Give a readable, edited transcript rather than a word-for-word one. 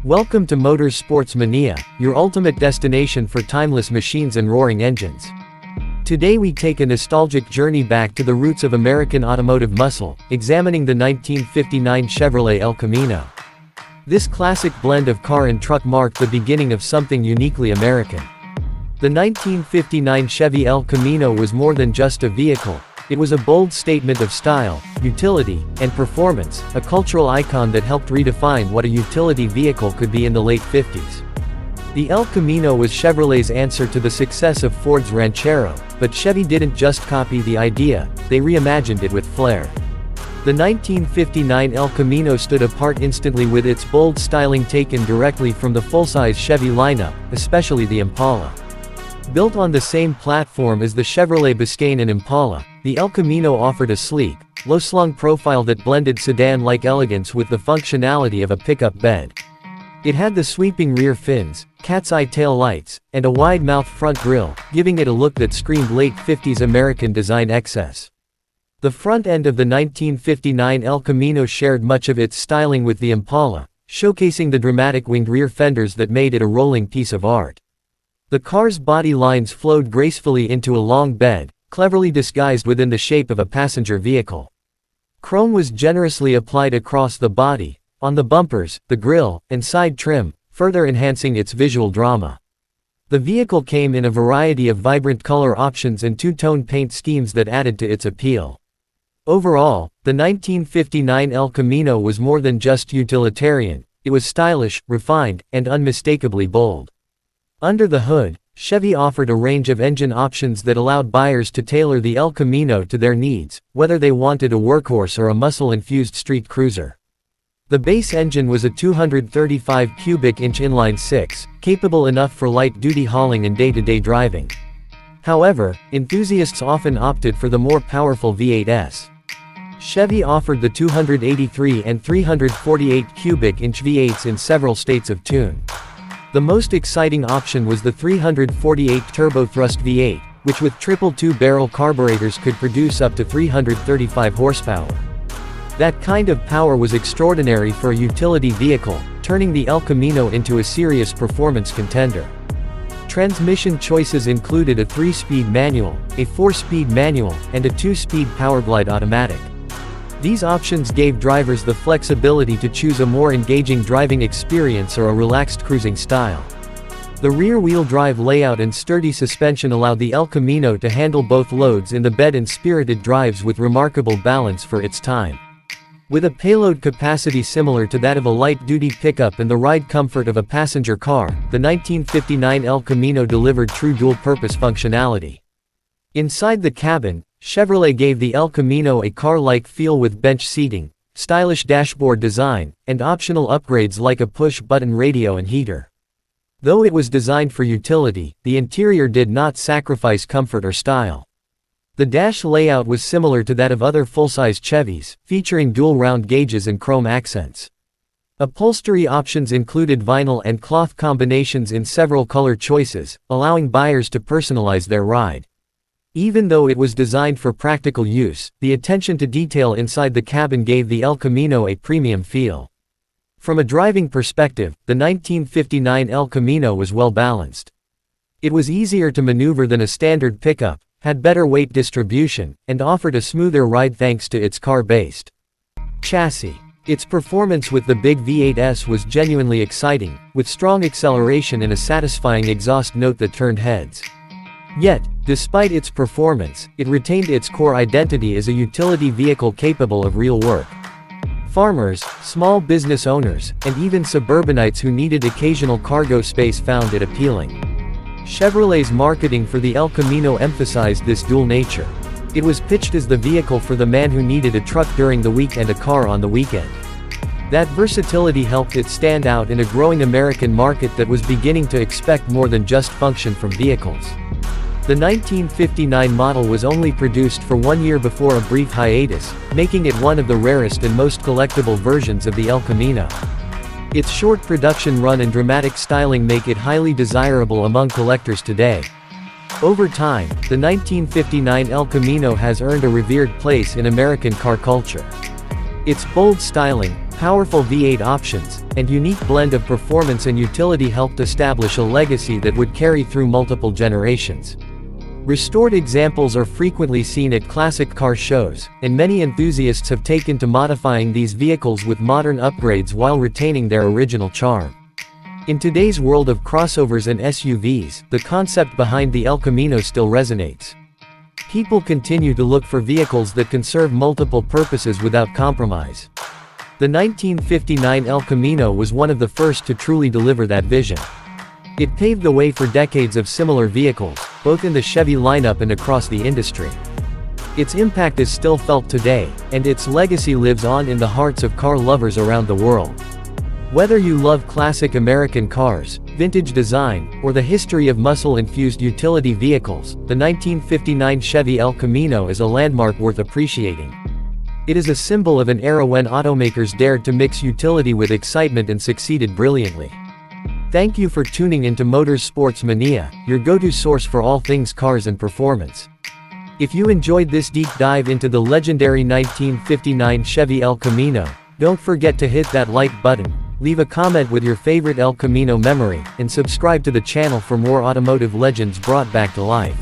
Welcome to Motors Sports Mania, your ultimate destination for timeless machines and roaring engines. Today we take a nostalgic journey back to the roots of American automotive muscle, examining the 1959 Chevrolet El Camino. This classic blend of car and truck marked the beginning of something uniquely American. The 1959 Chevy El Camino was more than just a vehicle. It was a bold statement of style, utility, and performance, a cultural icon that helped redefine what a utility vehicle could be in the late 50s. The El Camino was Chevrolet's answer to the success of Ford's Ranchero, but Chevy didn't just copy the idea, they reimagined it with flair. The 1959 El Camino stood apart instantly with its bold styling taken directly from the full-size Chevy lineup, especially the Impala. Built on the same platform as the Chevrolet Biscayne and Impala, the El Camino offered a sleek, low-slung profile that blended sedan-like elegance with the functionality of a pickup bed. It had the sweeping rear fins, cat's-eye tail lights, and a wide-mouthed front grille, giving it a look that screamed late 50s American design excess. The front end of the 1959 El Camino shared much of its styling with the Impala, showcasing the dramatic winged rear fenders that made it a rolling piece of art. The car's body lines flowed gracefully into a long bed, cleverly disguised within the shape of a passenger vehicle. Chrome was generously applied across the body, on the bumpers, the grille, and side trim, further enhancing its visual drama. The vehicle came in a variety of vibrant color options and two-tone paint schemes that added to its appeal. Overall, the 1959 El Camino was more than just utilitarian, it was stylish, refined, and unmistakably bold. Under the hood, Chevy offered a range of engine options that allowed buyers to tailor the El Camino to their needs, whether they wanted a workhorse or a muscle-infused street cruiser. The base engine was a 235 cubic inch inline-six, capable enough for light-duty hauling and day-to-day driving. However, enthusiasts often opted for the more powerful V8s. Chevy offered the 283 and 348 cubic inch V8s in several states of tune. The most exciting option was the 348 turbo-thrust V8, which with triple two-barrel carburetors could produce up to 335 horsepower. That kind of power was extraordinary for a utility vehicle, turning the El Camino into a serious performance contender. Transmission choices included a 3-speed manual, a 4-speed manual, and a 2-speed powerglide automatic. These options gave drivers the flexibility to choose a more engaging driving experience or a relaxed cruising style. The rear-wheel drive layout and sturdy suspension allowed the El Camino to handle both loads in the bed and spirited drives with remarkable balance for its time. With a payload capacity similar to that of a light-duty pickup and the ride comfort of a passenger car, the 1959 El Camino delivered true dual-purpose functionality. Inside the cabin, Chevrolet gave the El Camino a car-like feel with bench seating, stylish dashboard design, and optional upgrades like a push-button radio and heater. Though it was designed for utility, the interior did not sacrifice comfort or style. The dash layout was similar to that of other full-size Chevys, featuring dual round gauges and chrome accents. Upholstery options included vinyl and cloth combinations in several color choices, allowing buyers to personalize their ride. Even though it was designed for practical use, the attention to detail inside the cabin gave the El Camino a premium feel. From a driving perspective, the 1959 El Camino was well balanced. It was easier to maneuver than a standard pickup, had better weight distribution, and offered a smoother ride thanks to its car-based chassis. Its performance with the big V8s was genuinely exciting, with strong acceleration and a satisfying exhaust note that turned heads. Yet, despite its performance, it retained its core identity as a utility vehicle capable of real work. Farmers, small business owners, and even suburbanites who needed occasional cargo space found it appealing. Chevrolet's marketing for the El Camino emphasized this dual nature. It was pitched as the vehicle for the man who needed a truck during the week and a car on the weekend. That versatility helped it stand out in a growing American market that was beginning to expect more than just function from vehicles. The 1959 model was only produced for 1 year before a brief hiatus, making it one of the rarest and most collectible versions of the El Camino. Its short production run and dramatic styling make it highly desirable among collectors today. Over time, the 1959 El Camino has earned a revered place in American car culture. Its bold styling, powerful V8 options, and unique blend of performance and utility helped establish a legacy that would carry through multiple generations. Restored examples are frequently seen at classic car shows, and many enthusiasts have taken to modifying these vehicles with modern upgrades while retaining their original charm. In today's world of crossovers and SUVs, the concept behind the El Camino still resonates. People continue to look for vehicles that can serve multiple purposes without compromise. The 1959 El Camino was one of the first to truly deliver that vision. It paved the way for decades of similar vehicles, both in the Chevy lineup and across the industry. Its impact is still felt today, and its legacy lives on in the hearts of car lovers around the world. Whether you love classic American cars, vintage design, or the history of muscle-infused utility vehicles, the 1959 Chevy El Camino is a landmark worth appreciating. It is a symbol of an era when automakers dared to mix utility with excitement and succeeded brilliantly. Thank you for tuning into Motorsports Mania, your go-to source for all things cars and performance. If you enjoyed this deep dive into the legendary 1959 Chevy El Camino, don't forget to hit that like button, leave a comment with your favorite El Camino memory, and subscribe to the channel for more automotive legends brought back to life.